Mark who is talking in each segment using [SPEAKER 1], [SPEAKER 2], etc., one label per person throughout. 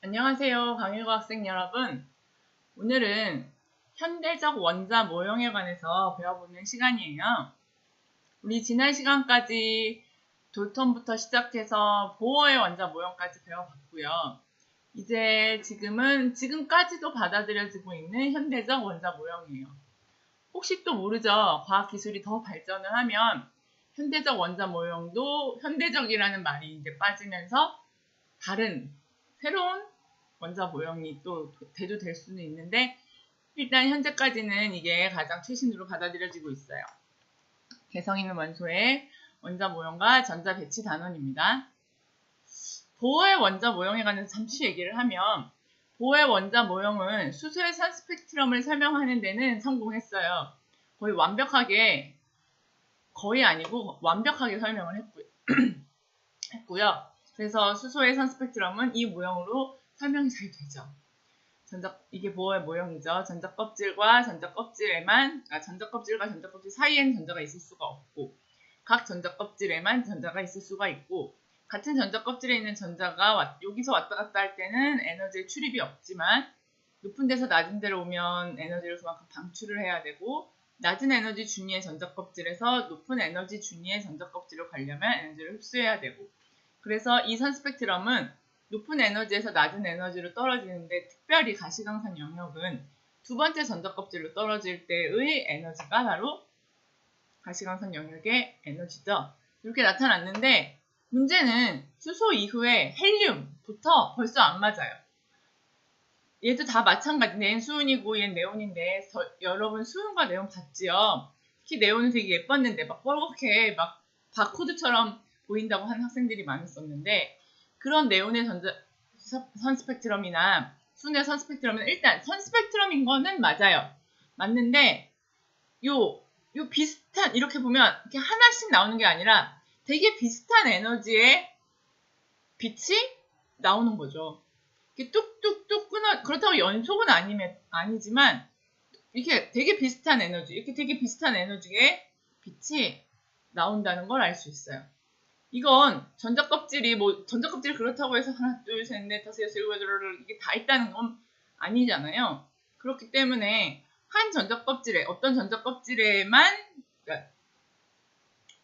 [SPEAKER 1] 안녕하세요, 강일고 학생 여러분. 오늘은 현대적 원자 모형에 관해서 배워보는 시간이에요. 우리 지난 시간까지 돌턴부터 시작해서 보어의 원자 모형까지 배워봤고요. 이제 지금까지도 받아들여지고 있는 현대적 원자 모형이에요. 혹시 또 모르죠? 과학기술이 더 발전을 하면 현대적 원자 모형도 현대적이라는 말이 이제 빠지면서 다른 새로운 원자 모형이 또 대두될 수는 있는데, 일단 현재까지는 이게 가장 최신으로 받아들여지고 있어요. 개성 있는 원소의 원자 모형과 전자 배치 단원입니다. 보어의 원자 모형에 관해서 잠시 얘기를 하면, 보어의 원자 모형은 수소의 선 스펙트럼을 설명하는 데는 성공했어요. 거의 완벽하게 설명을 했고요. 그래서 수소의 선 스펙트럼은 이 모형으로 설명이 잘 되죠. 이게 보어의 모형이죠. 전자껍질과 전자껍질 사이에는 전자가 있을 수가 없고, 각 전자껍질에만 전자가 있을 수가 있고, 같은 전자껍질에 있는 전자가 여기서 왔다 갔다 할 때는 에너지의 출입이 없지만, 높은 데서 낮은 데로 오면 에너지를 그만큼 방출을 해야 되고, 낮은 에너지 준위의 전자껍질에서 높은 에너지 준위의 전자껍질로 가려면 에너지를 흡수해야 되고, 그래서 이 선 스펙트럼은 높은 에너지에서 낮은 에너지로 떨어지는데, 특별히 가시광선 영역은 두 번째 전자껍질로 떨어질 때의 에너지가 바로 가시광선 영역의 에너지죠. 이렇게 나타났는데, 문제는 수소 이후에 헬륨부터 벌써 안 맞아요. 얘도 다 마찬가지인데, 얘는 수은이고 얘는 네온인데, 여러분 수은과 네온 봤지요? 특히 네온은 되게 예뻤는데 막 뻘겋게 막 바코드처럼 보인다고 하는 학생들이 많았었는데, 그런 네온의 선 스펙트럼이나 수은의 선 스펙트럼은 일단 선 스펙트럼인 거는 맞아요. 맞는데 요 비슷한, 이렇게 보면 이렇게 하나씩 나오는 게 아니라 되게 비슷한 에너지의 빛이 나오는 거죠. 이렇게 뚝뚝뚝 그렇다고 연속은 아니지만 이렇게 되게 비슷한 에너지의 빛이 나온다는 걸 알 수 있어요. 이건 전자껍질이 그렇다고 해서 하나, 둘, 셋, 넷, 다섯, 여섯, 일곱, 여덟 이게 다 있다는 건 아니잖아요. 그렇기 때문에 어떤 전자껍질에만, 그러니까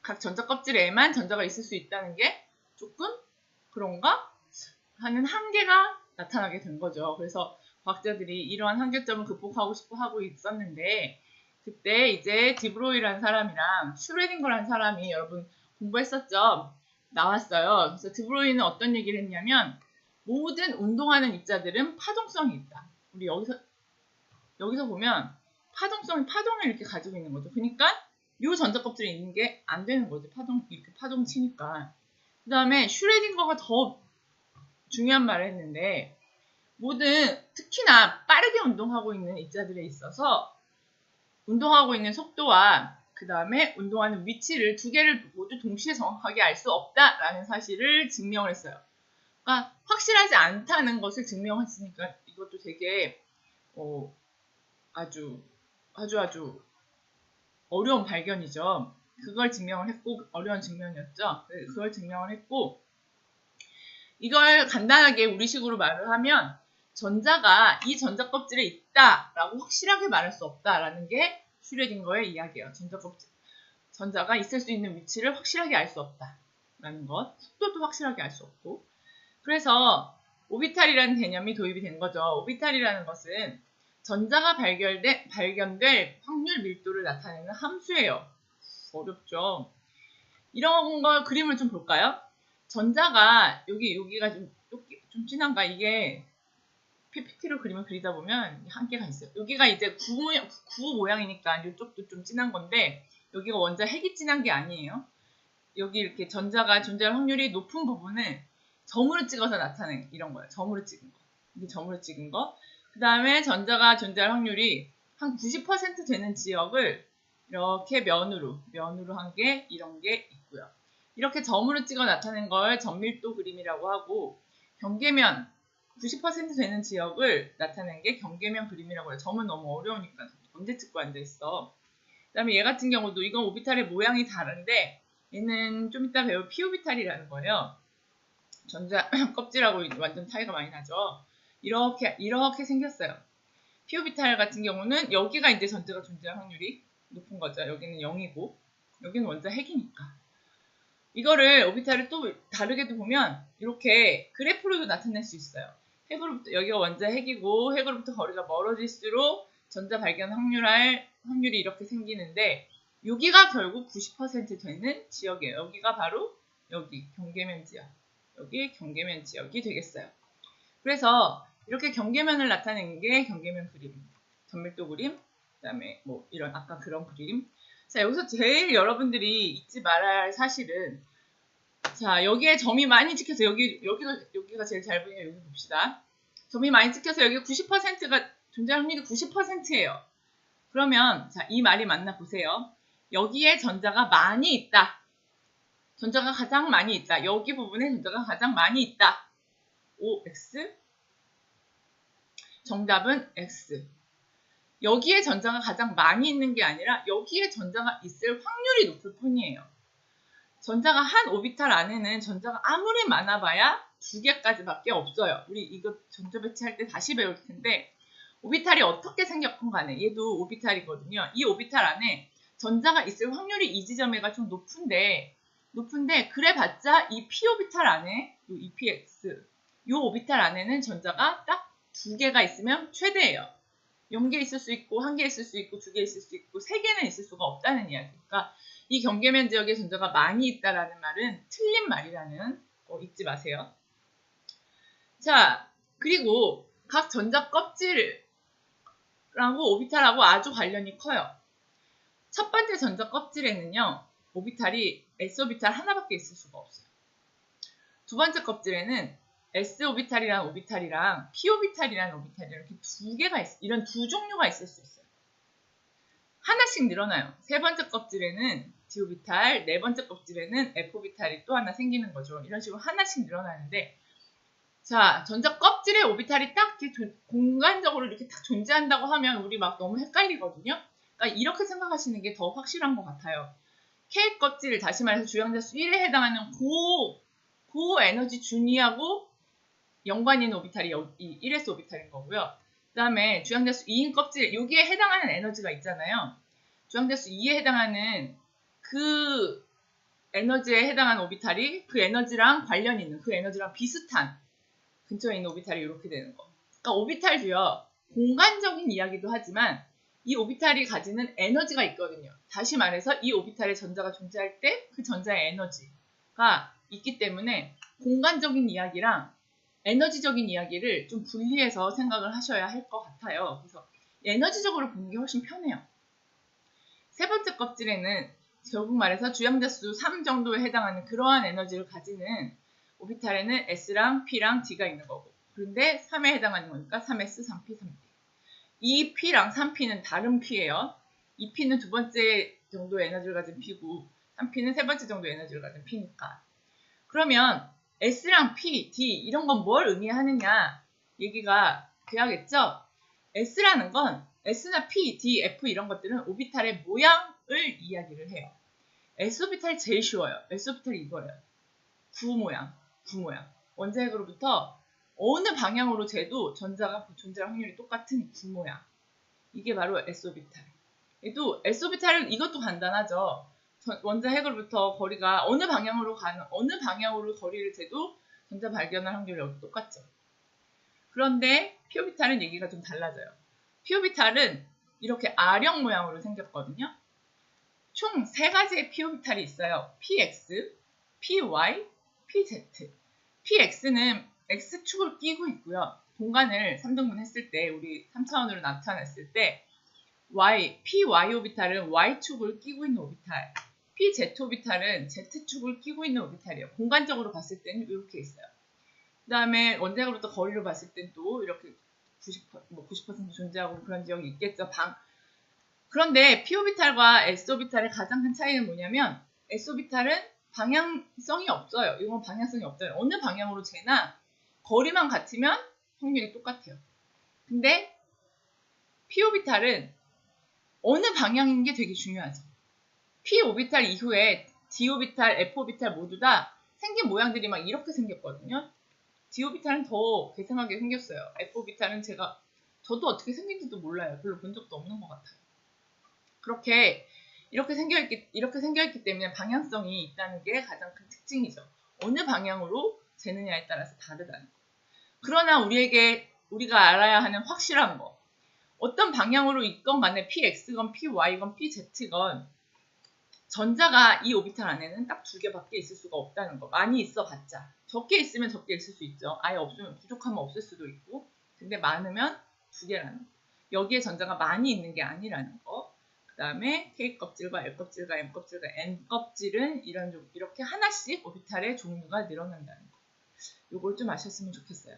[SPEAKER 1] 각 전자껍질에만 전자가 있을 수 있다는 게 조금 그런가 하는 한계가 나타나게 된 거죠. 그래서 과학자들이 이러한 한계점을 극복하고 싶어 하고 있었는데, 그때 이제 드브로이라는 사람이랑 슈레딩거라는 사람이, 여러분 공부했었죠? 나왔어요. 그래서 드브로이는 어떤 얘기를 했냐면, 모든 운동하는 입자들은 파동성이 있다. 우리 여기서 보면 파동을 이렇게 가지고 있는 거죠. 그러니까 이 전자껍질에 있는 게 안 되는 거죠. 이렇게 파동 치니까. 그 다음에 슈레딩거가 더 중요한 말을 했는데, 특히나 빠르게 운동하고 있는 입자들에 있어서 운동하고 있는 속도와 그 다음에 운동하는 위치를 두 개를 모두 동시에 정확하게 알 수 없다라는 사실을 증명을 했어요. 그러니까 확실하지 않다는 것을 증명했으니까 이것도 되게 아주 어려운 발견이죠. 그걸 증명을 했고, 어려운 증명이었죠. 그걸 증명을 했고, 이걸 간단하게 우리식으로 말을 하면, 전자가 이 전자껍질에 있다라고 확실하게 말할 수 없다라는 게 슈레딩거의 이야기예요. 전자가 있을 수 있는 위치를 확실하게 알 수 없다라는 것, 속도도 확실하게 알 수 없고, 그래서 오비탈이라는 개념이 도입이 된 거죠. 오비탈이라는 것은 전자가 발견될 확률 밀도를 나타내는 함수예요. 어렵죠? 이런 걸 그림을 좀 볼까요? 전자가 여기가 좀 진한가? 이게 PPT로 그림을 그리다 보면 한계가 있어요. 여기가 이제 구 모양이니까 이쪽도 좀 진한 건데, 여기가 원자 핵이 진한 게 아니에요. 여기 이렇게 전자가 존재할 확률이 높은 부분을 점으로 찍어서 나타낸 이런 거예요. 점으로 찍은 거. 이게 점으로 찍은 거. 그 다음에 전자가 존재할 확률이 한 90% 되는 지역을 이렇게 면으로 한 게 이런 게 있고요. 이렇게 점으로 찍어 나타낸 걸 점밀도 그림이라고 하고, 경계면 90% 되는 지역을 나타낸 게 경계면 그림이라고 해요. 점은 너무 어려우니까 언제 찍고 앉아있어. 그 다음에 얘 같은 경우도 이건 오비탈의 모양이 다른데, 얘는 좀 이따 배울 p 오비탈이라는 거예요. 전자 껍질하고 완전 차이가 많이 나죠. 이렇게 생겼어요. p 오비탈 같은 경우는 여기가 이제 전자가 존재할 확률이 높은 거죠. 여기는 0이고 여기는 원자 핵이니까. 이거를 오비탈을 또 다르게도 보면 이렇게 그래프로도 나타낼 수 있어요. 핵으로부터 여기가 원자 핵이고 핵으로부터 거리가 멀어질수록 전자 발견 확률이 이렇게 생기는데 여기가 결국 90% 되는 지역이에요. 여기가 바로 여기 경계면 지역. 여기 경계면 지역이 되겠어요. 그래서 이렇게 경계면을 나타내는 게 경계면 그림, 전밀도 그림, 그 다음에 뭐 이런 아까 그런 그림. 자, 여기서 제일 여러분들이 잊지 말아야 할 사실은 자, 여기에 점이 많이 찍혀서 여기가 제일 잘 보이네요. 여기 봅시다. 점이 많이 찍혀서 여기 90%가 존재할 확률이 90%예요. 그러면 자, 이 말이 맞나 보세요. 여기에 전자가 많이 있다. 전자가 가장 많이 있다. 여기 부분에 전자가 가장 많이 있다. OX. 정답은 X. 여기에 전자가 가장 많이 있는 게 아니라 여기에 전자가 있을 확률이 높을 뿐이에요. 전자가 한 오비탈 안에는 전자가 아무리 많아봐야 2개까지밖에 없어요. 우리 이거 전자 배치할 때 다시 배울 텐데 오비탈이 어떻게 생겼건 간에 얘도 오비탈이거든요. 이 오비탈 안에 전자가 있을 확률이 이 지점에가 좀 높은데 그래봤자 이 p 오비탈 안에 이 px 이 오비탈 안에는 전자가 딱 2개가 있으면 최대예요. 0개 있을 수 있고 1개 있을 수 있고 2개 있을 수 있고 3개는 있을 수가 없다는 이야기니까 이 경계면 지역에 전자가 많이 있다라는 말은 틀린 말이라는 거 잊지 마세요. 자, 그리고 각 전자 껍질하고 오비탈하고 아주 관련이 커요. 첫 번째 전자 껍질에는요. 오비탈이 s오비탈 하나밖에 있을 수가 없어요. 두 번째 껍질에는 s오비탈이라는 오비탈이랑 p오비탈이라는 오비탈이랑 이렇게 2개가 이런 두 종류가 있을 수 있어요. 하나씩 늘어나요. 세 번째 껍질에는 d오비탈, 네 번째 껍질에는 f오비탈이 또 하나 생기는 거죠. 이런 식으로 하나씩 늘어나는데 자, 전자 껍질에 오비탈이 딱 이렇게 공간적으로 이렇게 딱 존재한다고 하면 우리 막 너무 헷갈리거든요. 그러니까 이렇게 생각하시는 게 더 확실한 것 같아요. K 껍질, 다시 말해서 주양자수 1에 해당하는 고 에너지 준위하고 연관이 있는 오비탈이 이 1s 오비탈인 거고요. 그 다음에 주양자수 2인 껍질, 여기에 해당하는 에너지가 있잖아요. 주양자수 2에 해당하는 그 에너지에 해당하는 오비탈이 그 에너지랑 관련이 있는, 그 에너지랑 비슷한 근처에 있는 오비탈이 이렇게 되는 거. 그러니까 오비탈도요, 공간적인 이야기도 하지만 이 오비탈이 가지는 에너지가 있거든요. 다시 말해서 이 오비탈에 전자가 존재할 때 그 전자의 에너지가 있기 때문에 공간적인 이야기랑 에너지적인 이야기를 좀 분리해서 생각을 하셔야 할 것 같아요. 그래서 에너지적으로 보는 게 훨씬 편해요. 세 번째 껍질에는 결국 말해서 주양자수 3 정도에 해당하는 그러한 에너지를 가지는 오비탈에는 S랑 P랑 D가 있는 거고 그런데 3에 해당하는 거니까 3S, 3P, 3D. 이 P랑 3P는 다른 P예요. 이 P는 두 번째 정도의 에너지를 가진 P고 3P는 세 번째 정도의 에너지를 가진 P니까. 그러면 S랑 P, D 이런 건 뭘 의미하느냐 얘기가 돼야겠죠? S라는 건 S나 P, D, F 이런 것들은 오비탈의 모양을 이야기를 해요. S오비탈이 제일 쉬워요. S오비탈이 이거예요. 구 모양. 원자핵으로부터 어느 방향으로 재도 전자가 존재할 확률이 똑같은 구 모양. 이게 바로 S오비탈. 얘도 S오비탈은 이것도 간단하죠. 원자핵으로부터 거리가 어느 방향으로 거리를 재도 전자 발견할 확률이 여기 똑같죠. 그런데 p오비탈은 얘기가 좀 달라져요. p오비탈은 이렇게 R형 모양으로 생겼거든요. 총 3가지의 p오비탈이 있어요. px, py, pz. px는 x축을 끼고 있고요. 공간을 3등분 했을 때, 우리 3차원으로 나타냈을 때 py 오비탈은 y축을 끼고 있는 오비탈, pz 오비탈은 z축을 끼고 있는 오비탈이에요. 공간적으로 봤을 때는 이렇게 있어요. 그 다음에 원자핵으로부터 거리로 봤을 땐 또 이렇게 90% 존재하고 그런 지역이 있겠죠. 그런데 p오비탈과 s오비탈의 가장 큰 차이는 뭐냐면 s오비탈은 방향성이 없어요. 이건 방향성이 없어요. 어느 방향으로 재나 거리만 같으면 확률이 똑같아요. 근데 p오비탈은 어느 방향인 게 되게 중요하죠. p오비탈 이후에 d오비탈, f오비탈 모두 다 생긴 모양들이 막 이렇게 생겼거든요. D오비탈은 더 괴상하게 생겼어요. F오비탈은 저도 어떻게 생긴지도 몰라요. 별로 본 적도 없는 것 같아요. 이렇게 생겨있기 때문에 방향성이 있다는 게 가장 큰 특징이죠. 어느 방향으로 재느냐에 따라서 다르다는 거. 그러나 우리가 알아야 하는 확실한 거. 어떤 방향으로 있건 간에 PX건 PY건 PZ건 전자가 이 오비탈 안에는 딱 2개밖에 있을 수가 없다는 거. 많이 있어봤자. 적게 있으면 적게 있을 수 있죠. 아예 없으면 부족하면 없을 수도 있고. 근데 많으면 2개라는 거. 여기에 전자가 많이 있는 게 아니라는 거. 그 다음에 K껍질과 L껍질과 M껍질과 N껍질은 이렇게 하나씩 오비탈의 종류가 늘어난다는 거. 요걸 좀 아셨으면 좋겠어요.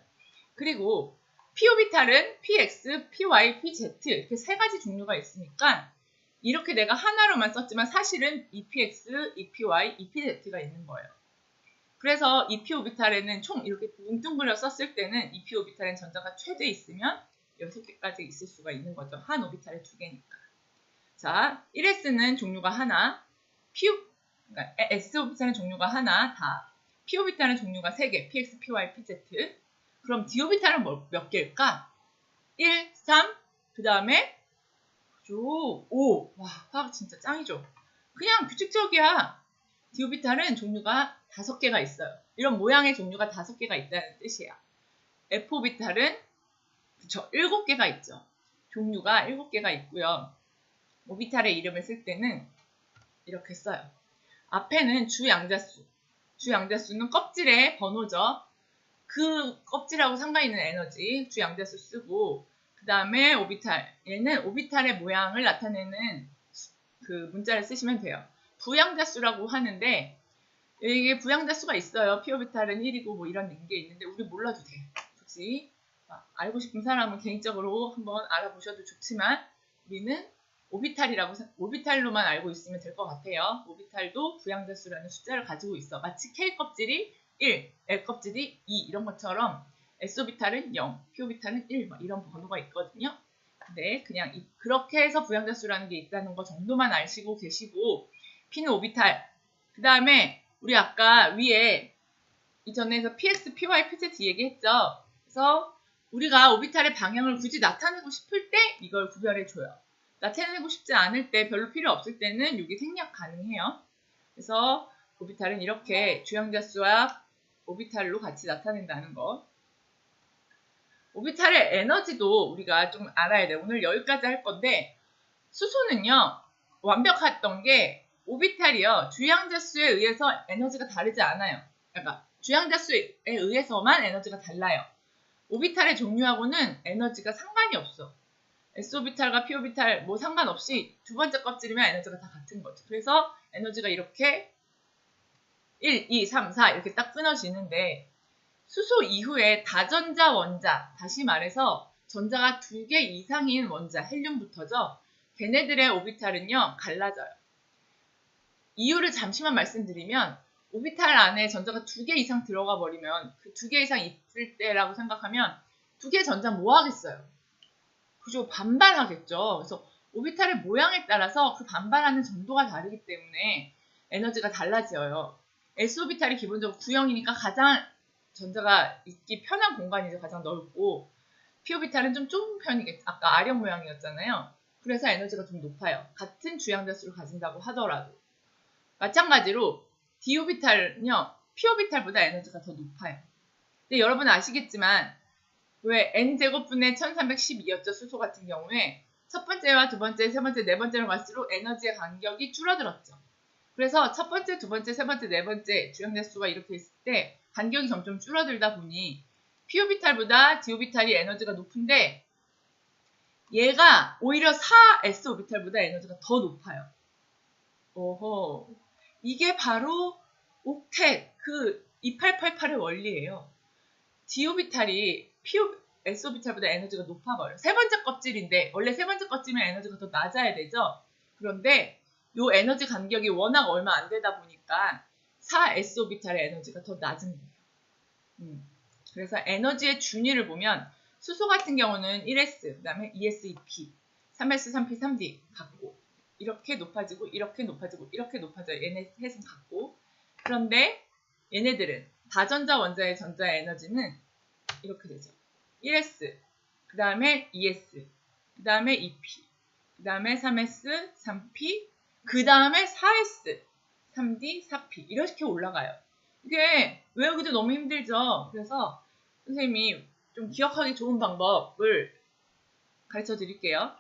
[SPEAKER 1] 그리고 P오비탈은 PX, PY, PZ 이렇게 3가지 종류가 있으니까 이렇게 내가 하나로만 썼지만 사실은 EPX, EPY, EPZ가 있는 거예요. 그래서 EP오비탈에는 총 이렇게 뭉뚱그려 썼을 때는 EP오비탈엔 전자가 최대 있으면 6개까지 있을 수가 있는 거죠. 한 오비탈에 2개니까. 자, 1s는 종류가 하나, 그러니까 s오비탈은 종류가 하나 다, p오비탈은 종류가 3개, px, py, pz. 그럼 d오비탈은 몇 개일까? 1, 3, 그 다음에 5. 와, 화학 진짜 짱이죠. 그냥 규칙적이야. d오비탈은 종류가 5개가 있어요. 이런 모양의 종류가 5개가 있다는 뜻이에요. f오비탈은 7개가 있죠. 종류가 7개가 있고요. 오비탈의 이름을 쓸 때는 이렇게 써요. 앞에는 주양자수. 주양자수는 껍질의 번호죠. 그 껍질하고 상관있는 에너지, 주양자수 쓰고, 그 다음에 오비탈. 얘는 오비탈의 모양을 나타내는 그 문자를 쓰시면 돼요. 부양자수라고 하는데, 이게 부양자수가 있어요. P오비탈은 1이고 뭐 이런 게 있는데, 우리 몰라도 돼. 굳이. 알고 싶은 사람은 개인적으로 한번 알아보셔도 좋지만, 우리는 오비탈로만 알고 있으면 될 것 같아요. 오비탈도 부양자수라는 숫자를 가지고 있어. 마치 K껍질이 1, L껍질이 2 이런 것처럼 S오비탈은 0, P오비탈은 1 이런 번호가 있거든요. 근데 그냥 그렇게 해서 부양자수라는 게 있다는 거 정도만 아시고 계시고 P는 오비탈. 그 다음에 우리 아까 위에 이전에서 PX, PY, PZ 얘기했죠. 그래서 우리가 오비탈의 방향을 굳이 나타내고 싶을 때 이걸 구별해줘요. 나타내고 싶지 않을 때 별로 필요 없을 때는 이게 생략 가능해요. 그래서 오비탈은 이렇게 주양자수와 오비탈로 같이 나타낸다는 거. 오비탈의 에너지도 우리가 좀 알아야 돼요. 오늘 여기까지 할 건데 수소는요. 완벽했던 게 오비탈이요. 주양자수에 의해서 에너지가 다르지 않아요. 그러니까 주양자수에 의해서만 에너지가 달라요. 오비탈의 종류하고는 에너지가 상관이 없어. S오비탈과 P오비탈 뭐 상관없이 두 번째 껍질이면 에너지가 다 같은 거죠. 그래서 에너지가 이렇게 1, 2, 3, 4 이렇게 딱 끊어지는데 수소 이후에 다전자 원자, 다시 말해서 전자가 2개 이상인 원자, 헬륨부터죠. 걔네들의 오비탈은요, 갈라져요. 이유를 잠시만 말씀드리면 오비탈 안에 전자가 2개 이상 들어가 버리면 그 2개 이상 있을 때라고 생각하면 2개의 전자 뭐 하겠어요? 그죠? 반발하겠죠. 그래서 오비탈의 모양에 따라서 그 반발하는 정도가 다르기 때문에 에너지가 달라져요. S오비탈이 기본적으로 구형이니까 가장 전자가 있기 편한 공간이죠. 가장 넓고 P오비탈은 좀 좁은 편이겠죠. 아까 R형 모양이었잖아요. 그래서 에너지가 좀 높아요. 같은 주양자수를 가진다고 하더라도. 마찬가지로 D오비탈은요. P오비탈보다 에너지가 더 높아요. 근데 여러분 아시겠지만 왜 n제곱분의 1312였죠. 수소 같은 경우에 첫 번째와 두 번째, 세 번째, 네 번째로 갈수록 에너지의 간격이 줄어들었죠. 그래서 첫 번째, 두 번째, 세 번째, 네 번째 주양자수가 이렇게 있을 때 간격이 점점 줄어들다 보니 P오비탈보다 D오비탈이 에너지가 높은데 얘가 오히려 4s오비탈보다 에너지가 더 높아요. 오호, 이게 바로 옥텟, 그 2888의 원리예요. D오비탈이 S오비탈보다 에너지가 높아버려요. 세 번째 껍질인데 원래 세 번째 껍질이면 에너지가 더 낮아야 되죠. 그런데 요 에너지 간격이 워낙 얼마 안 되다 보니까 4s오비탈의 에너지가 더 낮은 거예요. 그래서 에너지의 준위를 보면 수소 같은 경우는 1s, 그 다음에 2s, 2p, 3s, 3p, 3d 같고 이렇게 높아지고 이렇게 높아지고 이렇게 높아져요. 얘네 셋은 같고 그런데 얘네들은 다전자 원자의 전자 에너지는 이렇게 되죠. 1s, 그 다음에 2s, 그 다음에 2p, 그 다음에 3s, 3p, 그 다음에 4s, 3d, 4p 이렇게 올라가요. 이게 외우기도 너무 힘들죠. 그래서 선생님이 좀 기억하기 좋은 방법을 가르쳐 드릴게요.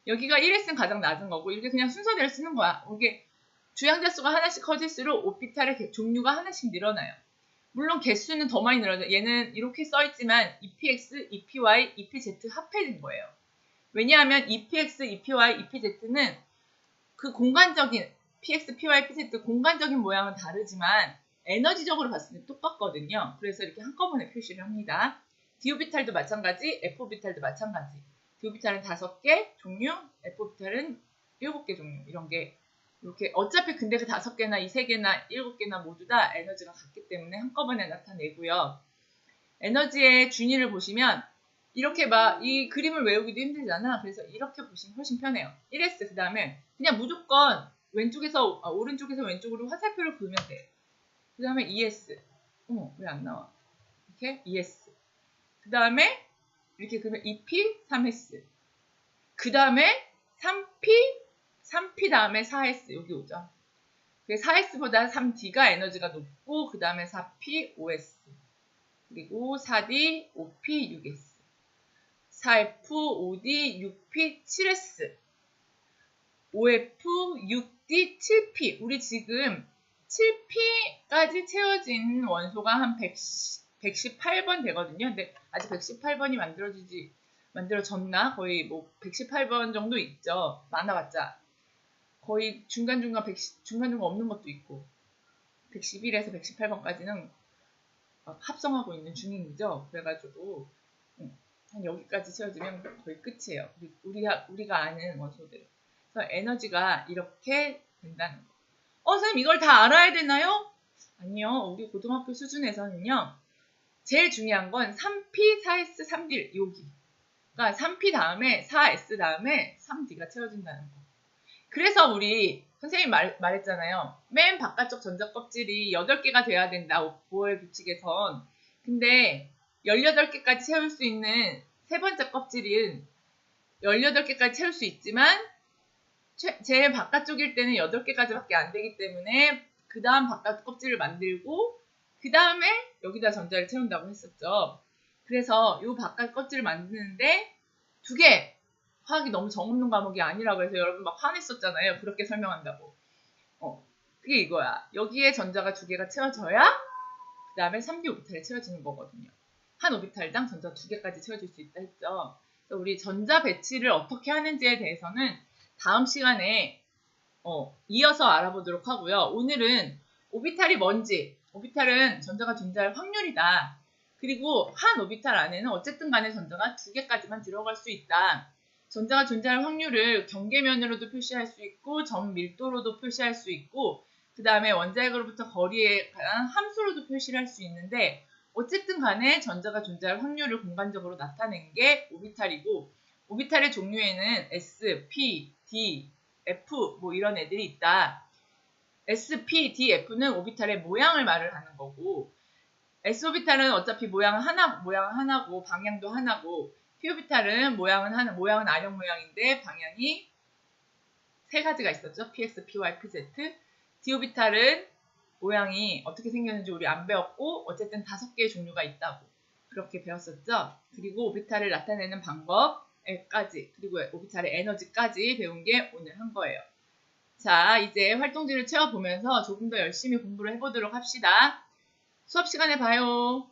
[SPEAKER 1] 여기가 1s는 가장 낮은 거고 이렇게 그냥 순서대로 쓰는 거야. 이게 주양자 수가 하나씩 커질수록 오피탈의 종류가 하나씩 늘어나요. 물론 개수는 더 많이 늘어나요. 얘는 이렇게 써있지만 EPX, EPY, EPZ 합해진 거예요. 왜냐하면 EPX, EPY, EPZ는 그 공간적인 PX, PY, PZ 공간적인 모양은 다르지만 에너지적으로 봤을 때 똑같거든요. 그래서 이렇게 한꺼번에 표시를 합니다. D오비탈도 마찬가지, F오비탈도 마찬가지. D오비탈은 5개 종류, F오비탈은 7개 종류. 이런 게 이렇게 어차피 근데 그 5개나 이 3개나 7개나 모두 다 에너지가 같기 때문에 한꺼번에 나타내고요. 에너지의 준위를 보시면 이렇게 막 이 그림을 외우기도 힘들잖아. 그래서 이렇게 보시면 훨씬 편해요. 1s 그 다음에 그냥 무조건 왼쪽에서 오른쪽에서 왼쪽으로 화살표를 그으면 돼. 그 다음에 2s 왜 안 나와? 이렇게 2s 그 다음에 이렇게 그러면 2p 3s 그 다음에 3p 다음에 4s 여기 오죠. 4s보다 3d가 에너지가 높고 그 다음에 4p 5s 그리고 4d 5p 6s 4f 5d 6p 7s 5f 6d 7p 우리 지금 7p까지 채워진 원소가 한 118번 되거든요. 근데 아직 118번이 만들어졌나? 거의 뭐 118번 정도 있죠. 많아봤자. 거의 중간중간 없는 것도 있고 111에서 118번까지는 합성하고 있는 중이죠. 그래가지고 한 여기까지 채워지면 거의 끝이에요. 우리가 아는 원소들. 그래서 에너지가 이렇게 된다는 거. 선생님 이걸 다 알아야 되나요? 아니요. 우리 고등학교 수준에서는요. 제일 중요한 건 3p, 4s, 3d 여기. 그러니까 3p 다음에 4s 다음에 3d가 채워진다는 거. 그래서 우리 선생님이 말했잖아요. 맨 바깥쪽 전자껍질이 8개가 돼야 된다. 보어의 규칙에선. 근데 18개까지 채울 수 있는 세 번째 껍질은 18개까지 채울 수 있지만 제일 바깥쪽일 때는 8개까지밖에 안 되기 때문에 그 다음 바깥 껍질을 만들고 그 다음에 여기다 전자를 채운다고 했었죠. 그래서 이 바깥 껍질을 만드는데 2개 화학이 너무 정없는 과목이 아니라고 해서 여러분 막 화냈었잖아요. 그렇게 설명한다고. 그게 이거야. 여기에 전자가 2개가 채워져야 그 다음에 3D 오비탈이 채워지는 거거든요. 한 오비탈당 전자 2개까지 채워질 수 있다 했죠. 그래서 우리 전자 배치를 어떻게 하는지에 대해서는 다음 시간에 이어서 알아보도록 하고요. 오늘은 오비탈이 뭔지, 오비탈은 전자가 존재할 확률이다. 그리고 한 오비탈 안에는 어쨌든 간에 전자가 2개까지만 들어갈 수 있다. 전자가 존재할 확률을 경계면으로도 표시할 수 있고 점 밀도로도 표시할 수 있고 그 다음에 원자핵으로부터 거리에 관한 함수로도 표시를 할 수 있는데 어쨌든 간에 전자가 존재할 확률을 공간적으로 나타낸 게 오비탈이고 오비탈의 종류에는 S, P, D, F 뭐 이런 애들이 있다. S, P, D, F는 오비탈의 모양을 말을 하는 거고 S오비탈은 어차피 모양은 하나고 방향도 하나고 P오비탈은 모양은 R형 모양인데 방향이 3가지가 있었죠. PX, PY, PZ. D오비탈은 모양이 어떻게 생겼는지 우리 안 배웠고 어쨌든 5개의 종류가 있다고 그렇게 배웠었죠. 그리고 오비탈을 나타내는 방법까지 그리고 오비탈의 에너지까지 배운 게 오늘 한 거예요. 자, 이제 활동지를 채워보면서 조금 더 열심히 공부를 해보도록 합시다. 수업 시간에 봐요.